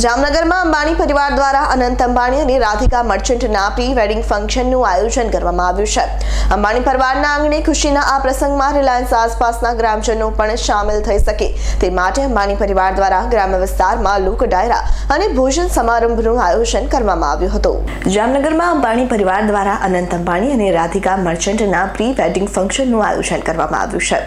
જામનગરમાં અંબાણી પરિવાર દ્વારા અનંત અંબાણી અને રાધિકા મર્ચન્ટના પ્રી વેડિંગ ફંક્શનનું આયોજન કરવામાં આવ્યું છે. અંબાણી પરિવારના આંગણે ખુશીના આ પ્રસંગમાં રિલાયન્સ આસપાસના ગ્રામજનો પણ સામેલ થઈ શકે તે માટે અંબાણી પરિવાર દ્વારા ગ્રામ્ય વિસ્તારમાં લોક ડાયરા અને ભોજન સમારંભનું આયોજન કરવામાં આવ્યું હતું. જામનગરમાં અંબાણી પરિવાર દ્વારા અનંત અંબાણી અને રાધિકા મર્ચન્ટના પ્રી વેડિંગ ફંક્શનનું આયોજન કરવામાં આવ્યું છે.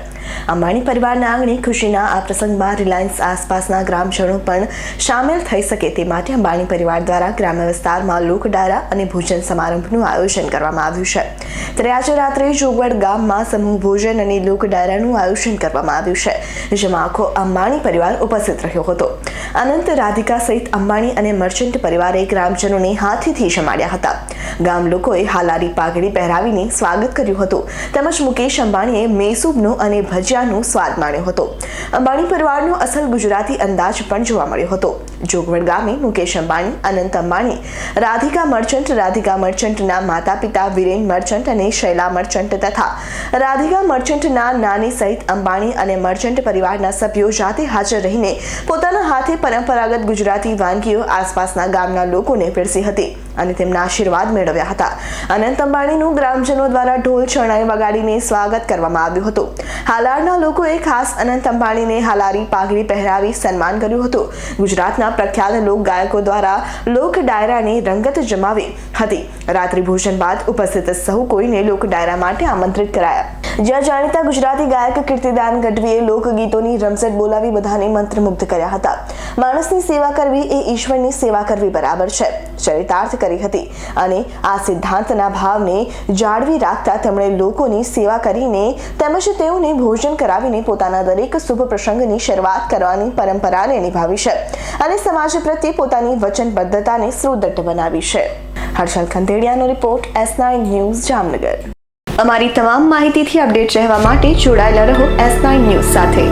અંબાણી પરિવારના આંગણે ખુશીના આ પ્રસંગમાં રિલાયન્સ આસપાસના ગ્રામજનો પણ સામેલ થઈ શકે તે માટે અંબાણી પરિવાર દ્વારા ગ્રામ્ય વિસ્તારમાં લોક ડાયરા અને ભોજન સમારંભનું આયોજન કરવામાં આવ્યું છે. ત્યારે આજે રાત્રે જોગવડ ગામમાં સમૂહ ભોજન અને લોક ડાયરાનું આયોજન કરવામાં આવ્યું છે, જેમાં આખો અંબાણી પરિવાર ઉપસ્થિત રહ્યો હતો. અનંત, રાધિકા સહિત અંબાણી અને મર્ચન્ટ પરિવારે ગ્રામજનોને હાથીથી જમાડ્યા હતા. ગામ લોકોએ હાલારી પાઘડી પહેરાવીને સ્વાગત કર્યું હતું તેમજ મુકેશ અંબાણીએ મેસૂબનો અને ભજીયાનો સ્વાદ માણ્યો હતો. અંબાણી પરિવારનો અસલ ગુજરાતી અંદાજ પણ જોવા મળ્યો હતો. જોગવડ ગામે મુકેશ અંબાણી, અનંત અંબાણી, રાધિકા મર્ચન્ટના માતા પિતા વિરેન મર્ચન્ટ અને શૈલા મર્ચન્ટ તથા રાધિકા મર્ચન્ટના નાની સહિત અંબાણી અને મર્ચન્ટ પરિવારના સભ્યો જાતે હાજર રહીને પોતાના હાથે પરંપરાગત ગુજરાતી વાનગીઓ આસપાસના ગામના લોકોને પીરસી હતી અને તેમના આશીર્વાદ મેળવ્યા હતા. અનંત અંબાણીનું ગ્રામજનો દ્વારા ઢોલ શરણાઈ વગાડીને સ્વાગત કરવામાં આવ્યું હતું. હાલારના લોકોએ ખાસ અનંત અંબાણીને હાલારી પાઘડી પહેરાવી સન્માન કર્યું હતું. ગુજરાતના પ્રખ્યાત લોક ગાયકો દ્વારા લોક ડાયરાને રંગત જમાવી હતી. રાત્રિ ભોજન બાદ ઉપસ્થિત સહુ કોઈને લોક ડાયરા માટે આમંત્રિત કરાયા, જ્યાં જાણીતા ગુજરાતી ગાયક કીર્તિદાન ગઢવીએ લોકગીતોની રમઝટ બોલાવી બધાને મંત્રમુગ્ધ કર્યા હતા. માણસની સેવા કરવી એ ઈશ્વરની સેવા કરવી બરાબર છે, ચરિતાર્થ કરી હતી અને આ સિદ્ધાંતના ભાવને જાળવી રાખતા તેમણે લોકોની સેવા કરીને તેમજ તેઓને ભોજન કરાવીને પોતાના દરેક શુભ પ્રસંગની શરૂઆત કરવાની પરંપરાને નિભાવી છે અને સમાજ પ્રત્યે પોતાની વચનબદ્ધતાને સુદૃઢ બનાવી છે. હર્ષલ ખંડેડિયાનો રિપોર્ટ, S9 ન્યૂઝ, જામનગર. અમારી તમામ માહિતીથી અપડેટ રહેવા માટે જોડાયેલા રહો S9 ન્યૂઝ સાથે.